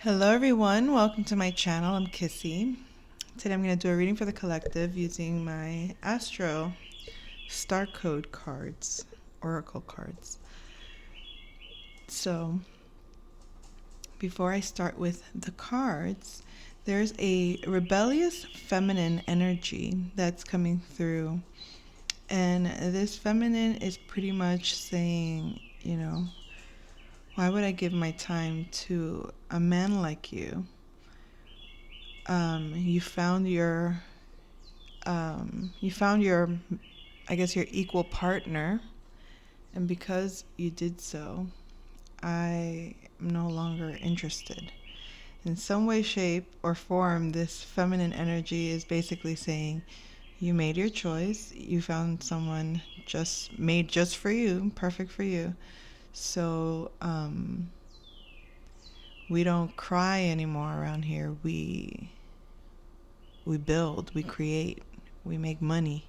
Hello everyone, welcome to my channel. I'm Kissy. Today I'm going to do a reading for the collective using my Astro Star Code cards, Oracle cards. So, before I start with the cards, there's a rebellious feminine energy that's coming through. And this feminine is pretty much saying, why would I give my time to a man like you? You found your I guess, your equal partner, and because you did so, I am no longer interested. In some way, shape, or form, this feminine energy is basically saying, you made your choice, you found someone just made just for you, perfect for you. So, we don't cry anymore around here. We build, we create, we make money.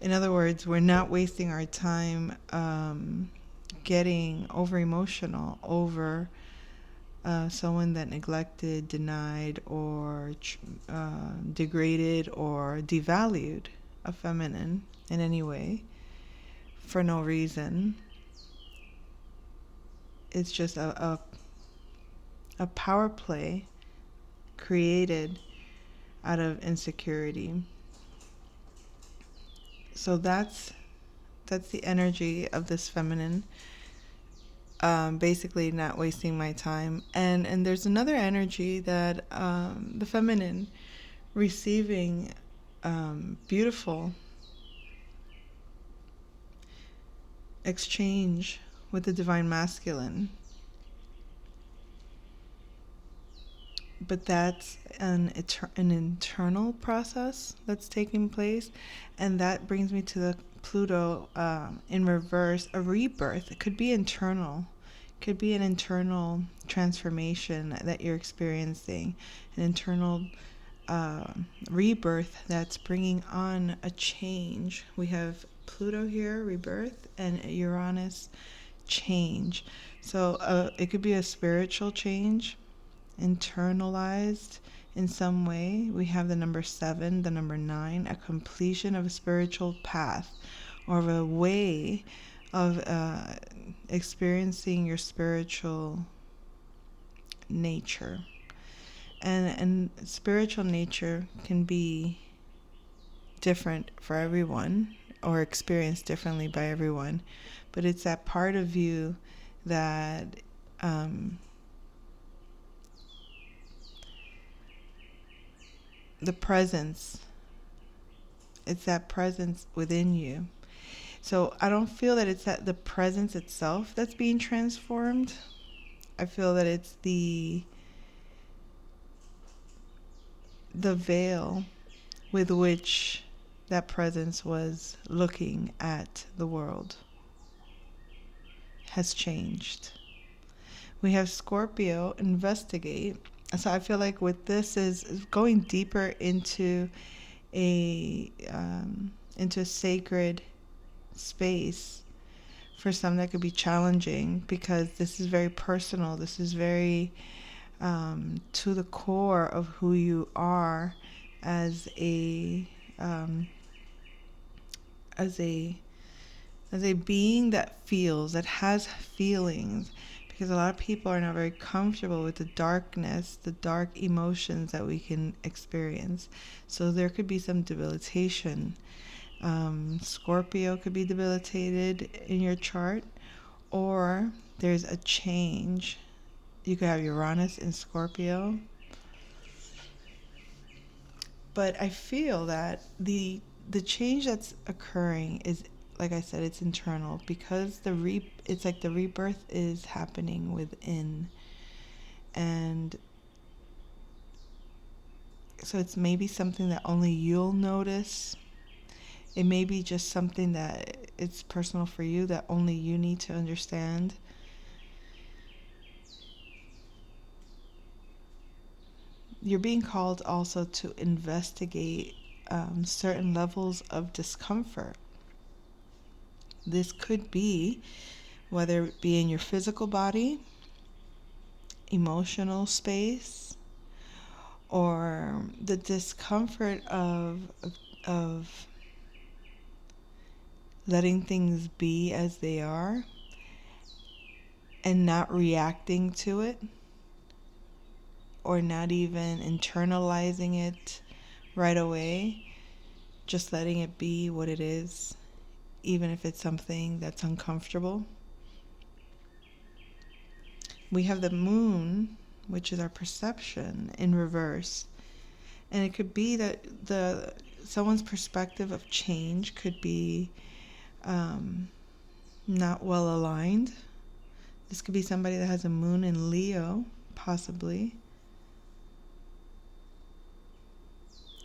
In other words, we're not wasting our time getting over emotional over someone that neglected, denied, or degraded or devalued a feminine in any way for no reason. It's just a power play created out of insecurity. So that's the energy of this feminine. Basically not wasting my time. And there's another energy that the feminine receiving beautiful exchange with the divine masculine. But that's an internal process that's taking place. And that brings me to the Pluto in reverse, a rebirth. It could be internal. Could be an internal transformation that you're experiencing, an internal rebirth that's bringing on a change. We have Pluto here, rebirth, and Uranus, change. So it could be a spiritual change, internalized in some way. We have the number 7, the number 9, a completion of a spiritual path or of a way of experiencing your spiritual nature. And spiritual nature can be different for everyone or experienced differently by everyone, but it's that part of you that the presence, it's that presence within you. So I don't feel that it's that the presence itself that's being transformed. I feel that it's the veil with which that presence was looking at the world has changed. We have Scorpio, investigate. So I feel like with this is going deeper into a sacred space. For some, that could be challenging because this is very personal. This is very to the core of who you are as a being that feels, that has feelings, because a lot of people are not very comfortable with the darkness, the dark emotions that we can experience. So there could be some debilitation. Scorpio could be debilitated in your chart, or there's a change. You could have Uranus in Scorpio. But I feel that the change that's occurring is, like I said, it's internal, because it's like the rebirth is happening within. And so it's maybe something that only you'll notice. It may be just something that it's personal for you, that only you need to understand. You're being called also to investigate certain levels of discomfort. This could be whether it be in your physical body, emotional space, or the discomfort of letting things be as they are and not reacting to it, or not even internalizing it right away, just letting it be what it is, even if it's something that's uncomfortable. We have the moon, which is our perception, in reverse. And it could be that someone's perspective of change could be not well aligned. This could be somebody that has a moon in Leo, possibly.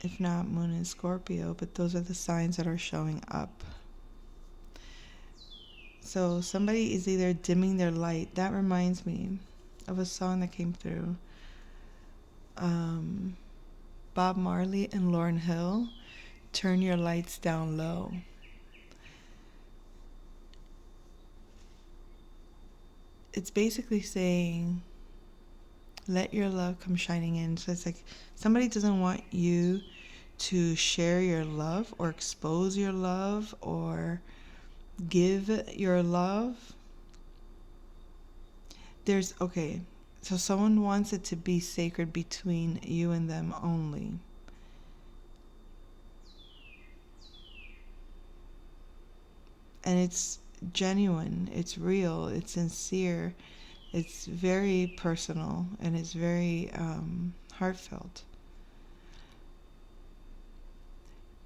If not, moon in Scorpio, but those are the signs that are showing up. So somebody is either dimming their light. That reminds me of a song that came through. Bob Marley and Lauryn Hill, Turn Your Lights Down Low. It's basically saying, let your love come shining in. So it's like somebody doesn't want you to share your love or expose your love or give your love. So someone wants it to be sacred between you and them only. And it's genuine, it's real, it's sincere, it's very personal, and it's very heartfelt.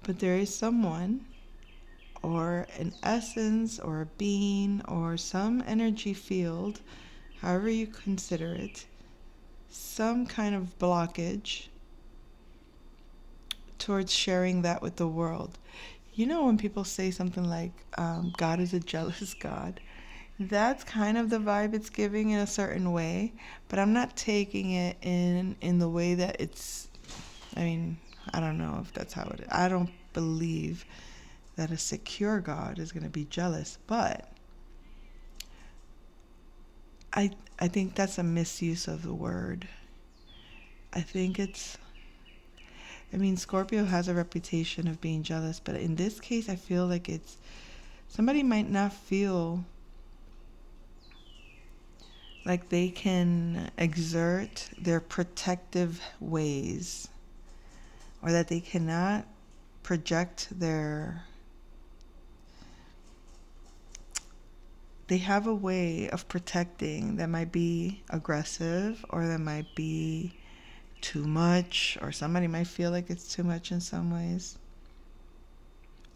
But there is someone, or an essence, or a being, or some energy field, however you consider it, some kind of blockage towards sharing that with the world. You know, when people say something like, God is a jealous God, that's kind of the vibe it's giving in a certain way, but I'm not taking it in the way that it's, I don't know if that's how it is. I don't believe that a secure God is going to be jealous, but I think that's a misuse of the word. I think Scorpio has a reputation of being jealous, but in this case, I feel like somebody might not feel like they can exert their protective ways, or that they cannot project they have a way of protecting that might be aggressive, or that might be too much, or somebody might feel like it's too much in some ways.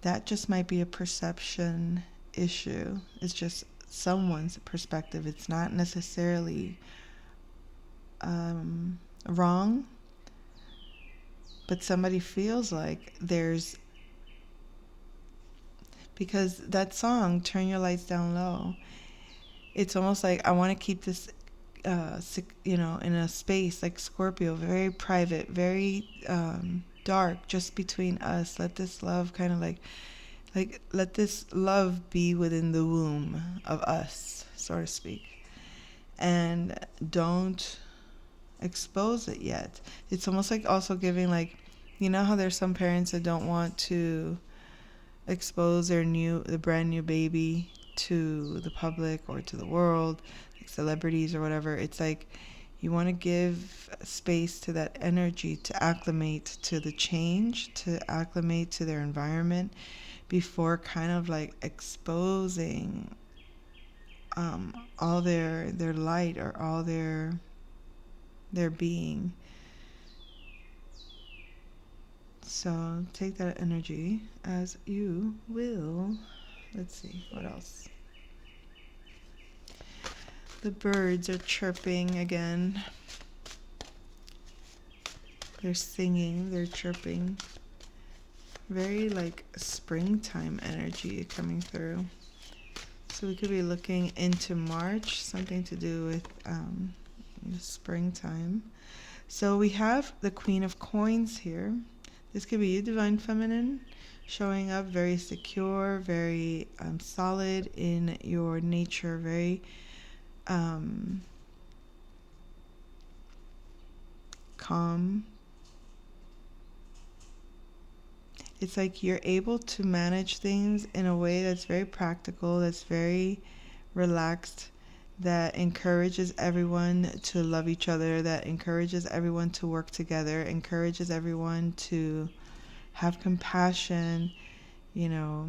That just might be a perception issue. It's just someone's perspective. It's not necessarily wrong, but somebody feels like because that song, Turn Your Lights Down Low, it's almost like I want to keep this in a space like Scorpio, very private, very dark, just between us. Let this love kind of like let this love be within the womb of us, so to speak, and don't expose it yet. It's almost like also giving, like, you know how there's some parents that don't want to expose the brand new baby to the public or to the world, like celebrities or whatever. It's like you want to give space to that energy to acclimate to the change, to acclimate to their environment, before kind of like exposing all their light, or all their being. So take that energy as you will. Let's see, what else? The birds are chirping again. They're singing, they're chirping. Very like springtime energy coming through. So we could be looking into March, something to do with the springtime. So we have the Queen of Coins here. This could be you, Divine Feminine, showing up very secure, very solid in your nature, very calm. It's like you're able to manage things in a way that's very practical, that's very relaxed, that encourages everyone to love each other, that encourages everyone to work together, encourages everyone to have compassion, you know.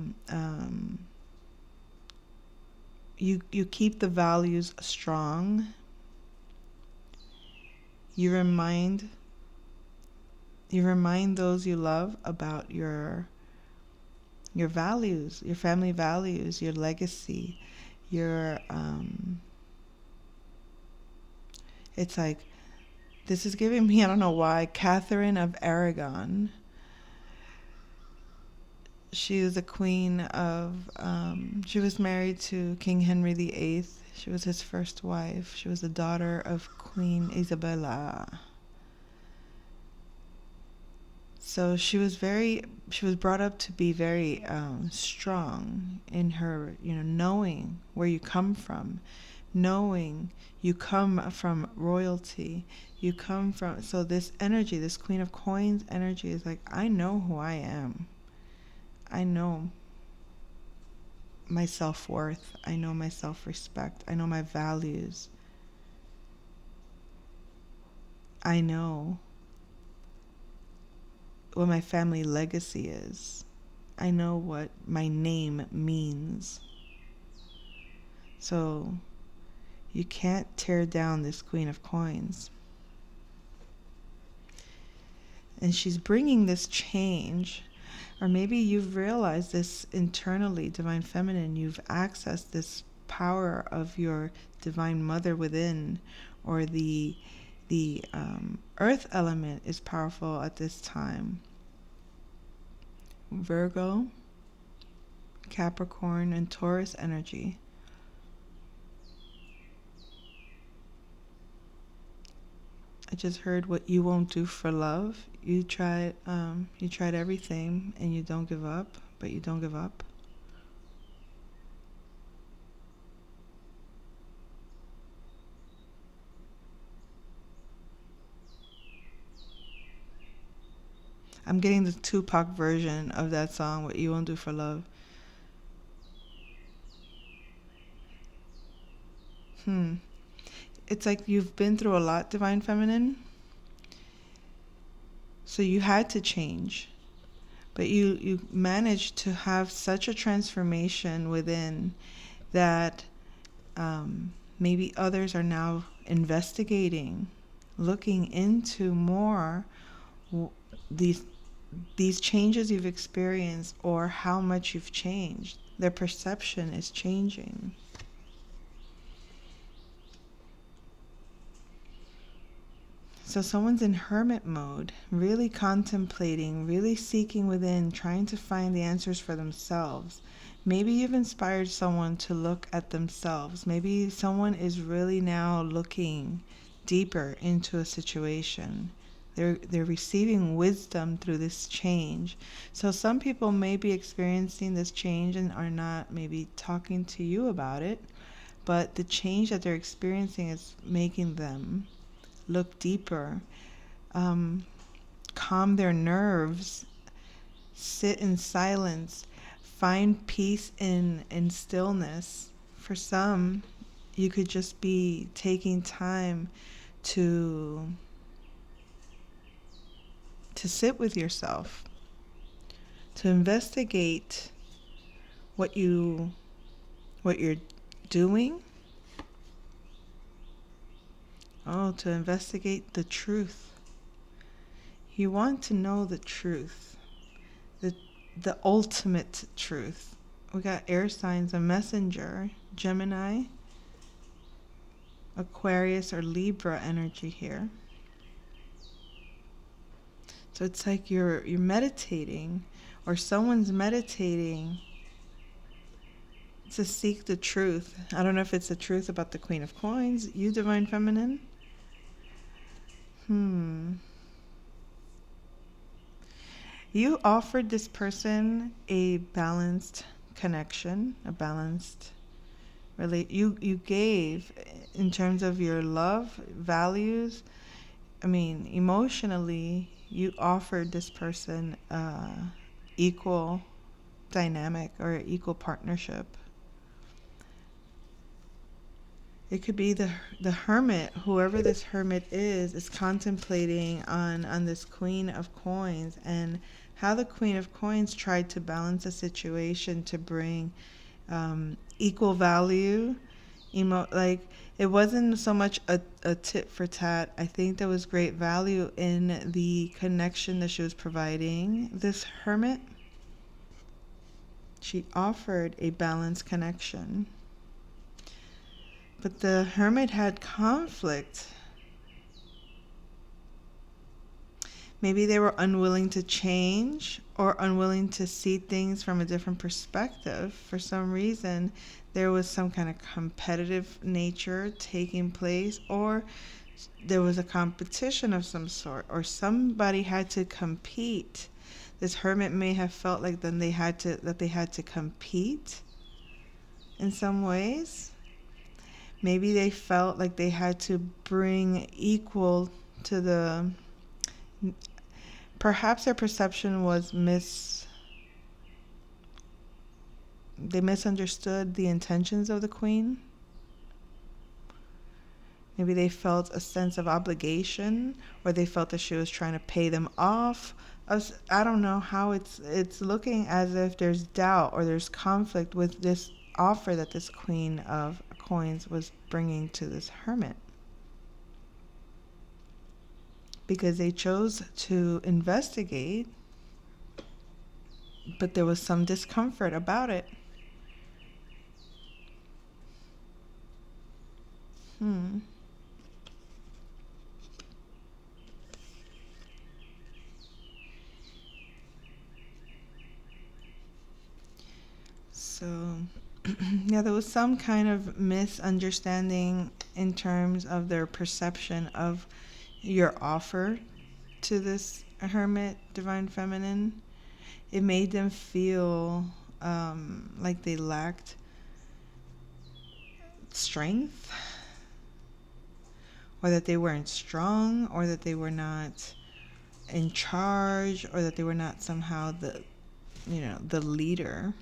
You keep the values strong. You remind those you love about your values, your family values, your legacy, your it's like, this is giving me, I don't know why, Catherine of Aragon. She was a queen of, she was married to King Henry VIII. She was his first wife. She was the daughter of Queen Isabella. So she was brought up to be very strong in her, knowing where you come from, knowing you come from royalty, you come from, so this energy, this Queen of Coins energy is like, I know who I am. I know my self-worth. I know my self-respect. I know my values. I know what my family legacy is. I know what my name means. So you can't tear down this Queen of Coins. And she's bringing this change. Or maybe you've realized this internally, Divine Feminine. You've accessed this power of your Divine Mother within, or the Earth element is powerful at this time. Virgo, Capricorn, and Taurus energy. I just heard what you won't do for love. You tried everything and you don't give up, but you don't give up. I'm getting the Tupac version of that song, What You Won't Do for Love. It's like you've been through a lot, Divine Feminine. So you had to change. But you managed to have such a transformation within that maybe others are now investigating, looking into more these changes you've experienced, or how much you've changed. Their perception is changing. So someone's in hermit mode, really contemplating, really seeking within, trying to find the answers for themselves. Maybe you've inspired someone to look at themselves. Maybe someone is really now looking deeper into a situation. They're receiving wisdom through this change. So some people may be experiencing this change and are not maybe talking to you about it, but the change that they're experiencing is making them look deeper, calm their nerves, sit in silence, find peace in stillness. For some, you could just be taking time to sit with yourself, to investigate what you're doing. To investigate the truth. You want to know the truth, the ultimate truth. We got air signs, a messenger, Gemini, Aquarius, or Libra energy here. So it's like you're meditating, or someone's meditating to seek the truth. I don't know if it's the truth about the Queen of Coins, you Divine Feminine. You offered this person a balanced connection, a balanced you gave in terms of your love, values, I mean, emotionally, you offered this person equal dynamic or equal partnership. It could be the hermit, whoever this hermit is contemplating on this queen of coins, and how the queen of coins tried to balance a situation to bring equal value. Like, it wasn't so much a tit for tat. I think there was great value in the connection that she was providing this hermit. She offered a balanced connection. But the hermit had conflict. Maybe they were unwilling to change or unwilling to see things from a different perspective. For some reason, there was some kind of competitive nature taking place, or there was a competition of some sort, or somebody had to compete. This hermit may have felt like then they had to compete in some ways. Maybe they felt like they had to bring equal to the... Perhaps their perception was they misunderstood the intentions of the queen. Maybe they felt a sense of obligation, or they felt that she was trying to pay them off. I don't know how it's looking as if there's doubt or there's conflict with this offer that this queen of coins was bringing to this hermit, because they chose to investigate, but there was some discomfort about it. So, yeah, there was some kind of misunderstanding in terms of their perception of your offer to this hermit, divine feminine. It made them feel like they lacked strength, or that they weren't strong, or that they were not in charge, or that they were not somehow the leader.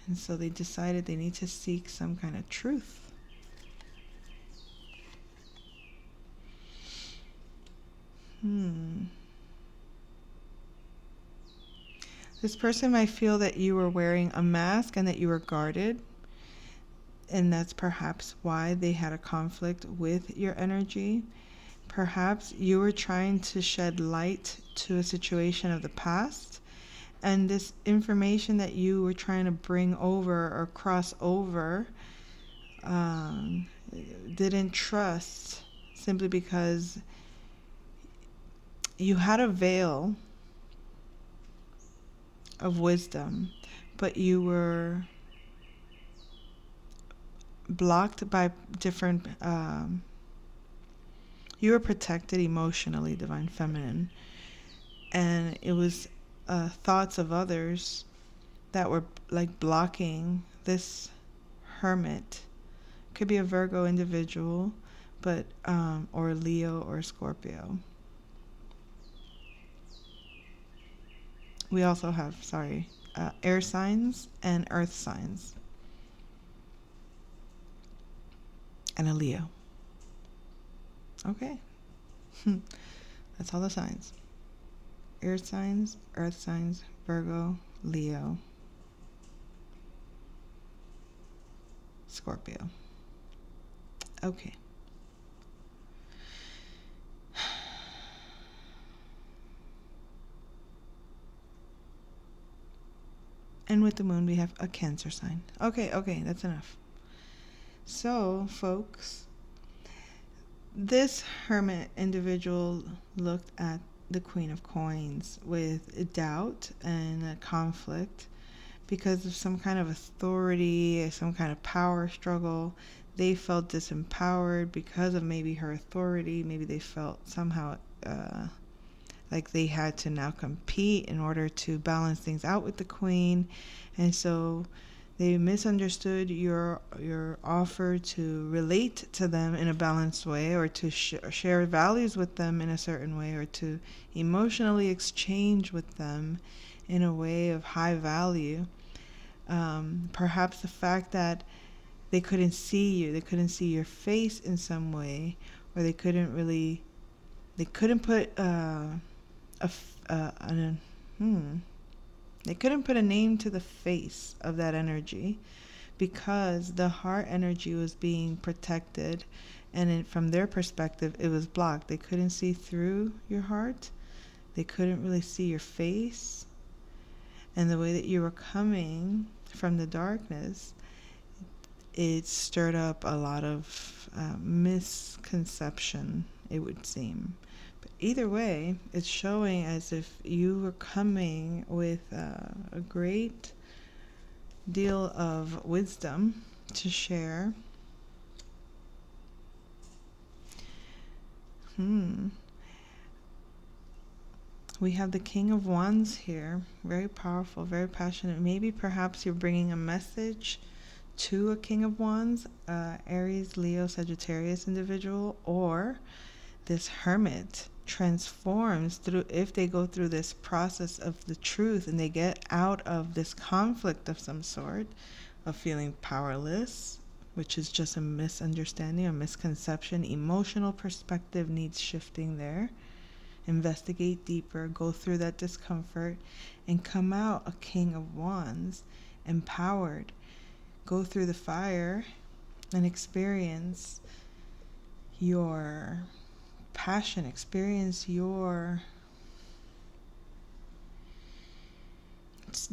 And so they decided they need to seek some kind of truth. This person might feel that you were wearing a mask and that you were guarded. And that's perhaps why they had a conflict with your energy. Perhaps you were trying to shed light to a situation of the past, and this information that you were trying to bring over or cross over didn't trust, simply because you had a veil of wisdom, but you were blocked by different you were protected emotionally, divine feminine, and it was thoughts of others that were like blocking this hermit. Could be a Virgo individual, but or Leo or Scorpio. We also have air signs and earth signs, and a Leo. Okay. That's all the signs. Air signs, earth signs, Virgo, Leo, Scorpio. Okay. And with the moon, we have a Cancer sign. Okay, that's enough. So, folks, this hermit individual looked at the Queen of Coins with doubt and conflict because of some kind of authority, some kind of power struggle. They felt disempowered because of maybe her authority. Maybe they felt somehow like they had to now compete in order to balance things out with the queen. And so They misunderstood your offer to relate to them in a balanced way, or to share values with them in a certain way, or to emotionally exchange with them in a way of high value. Perhaps the fact that they couldn't see you, they couldn't see your face in some way, or they couldn't put they couldn't put a name to the face of that energy, because the heart energy was being protected, and from their perspective it was blocked. They couldn't see through your heart, they couldn't really see your face, and the way that you were coming from the darkness, it stirred up a lot of misconception, it would seem. But either way, it's showing as if you were coming with a great deal of wisdom to share. We have the King of Wands here, very powerful, very passionate. Maybe perhaps you're bringing a message to a King of Wands, Aries, Leo, Sagittarius individual, or this hermit transforms through, if they go through this process of the truth and they get out of this conflict of some sort, of feeling powerless, which is just a misunderstanding, a misconception. Emotional perspective needs shifting there. Investigate deeper, go through that discomfort, and come out a King of Wands, empowered. Go through the fire and experience your passion, experience your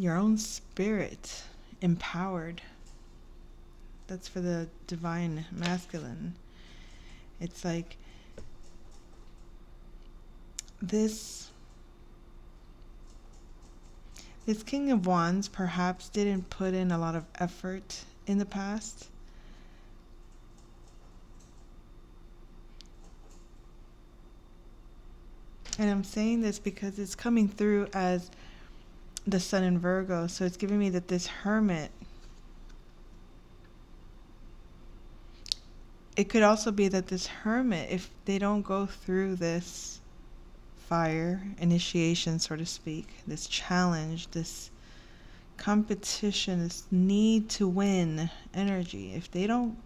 own spirit empowered. That's for the divine masculine. It's like this King of Wands perhaps didn't put in a lot of effort in the past. And I'm saying this because it's coming through as the Sun in Virgo. So it's giving me that this hermit, it could also be that this hermit, if they don't go through this fire initiation, so to speak, this challenge, this competition, this need to win energy, if they don't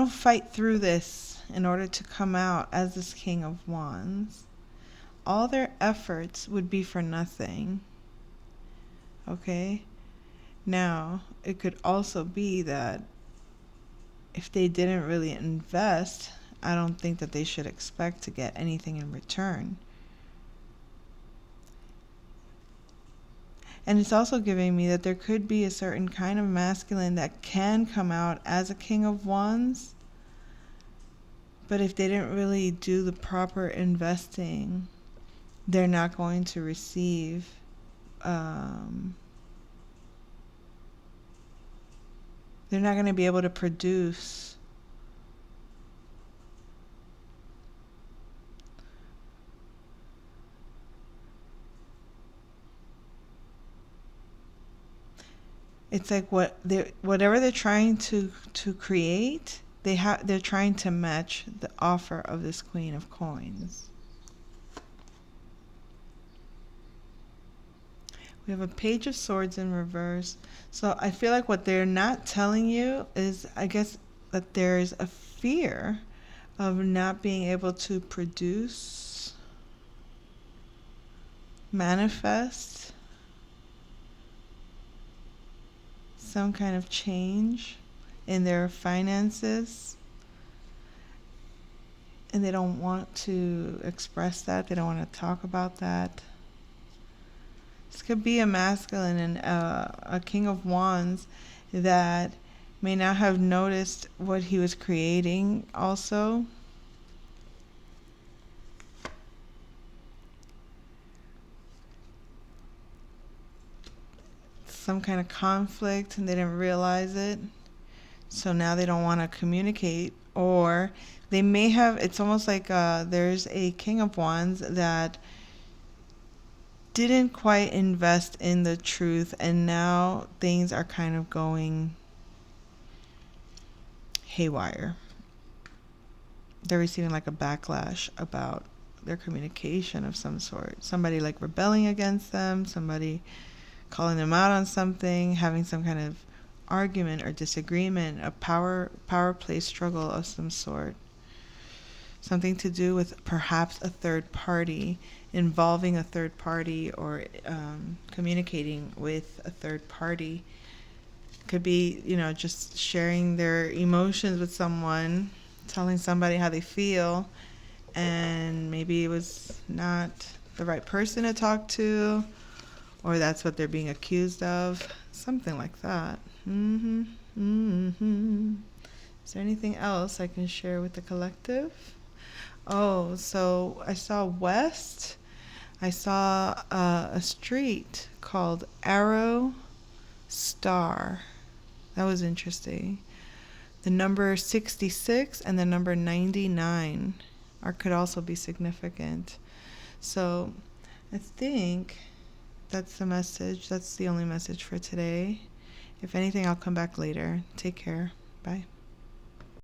fight through this in order to come out as this King of Wands, all their efforts would be for nothing. Okay? Now, it could also be that if they didn't really invest, I don't think that they should expect to get anything in return. And it's also giving me that there could be a certain kind of masculine that can come out as a King of Wands, but if they didn't really do the proper investing, they're not going to receive they're not going to be able to produce it's like whatever they're trying to create, they're trying to match the offer of this Queen of Coins. We have a Page of Swords in reverse. So I feel like what they're not telling you is, I guess, that there's a fear of not being able to produce, manifest some kind of change in their finances. And they don't want to express that. They don't want to talk about that. This could be a masculine and a King of Wands that may not have noticed what he was creating also. Some kind of conflict and they didn't realize it. So now they don't want to communicate, or they may have, it's almost like there's a King of Wands that didn't quite invest in the truth, and now things are kind of going haywire. They're receiving like a backlash about their communication of some sort. Somebody like rebelling against them, somebody calling them out on something, having some kind of argument or disagreement, a power play struggle of some sort. Something to do with perhaps a third party, involving a third party, or communicating with a third party. Could be, just sharing their emotions with someone, telling somebody how they feel, and maybe it was not the right person to talk to, or that's what they're being accused of. Something like that. Is there anything else I can share with the collective? Oh, so I saw west. I saw a street called Arrow Star. That was interesting. The number 66 and the number 99 could also be significant. So I think that's the message. That's the only message for today. If anything, I'll come back later. Take care. Bye.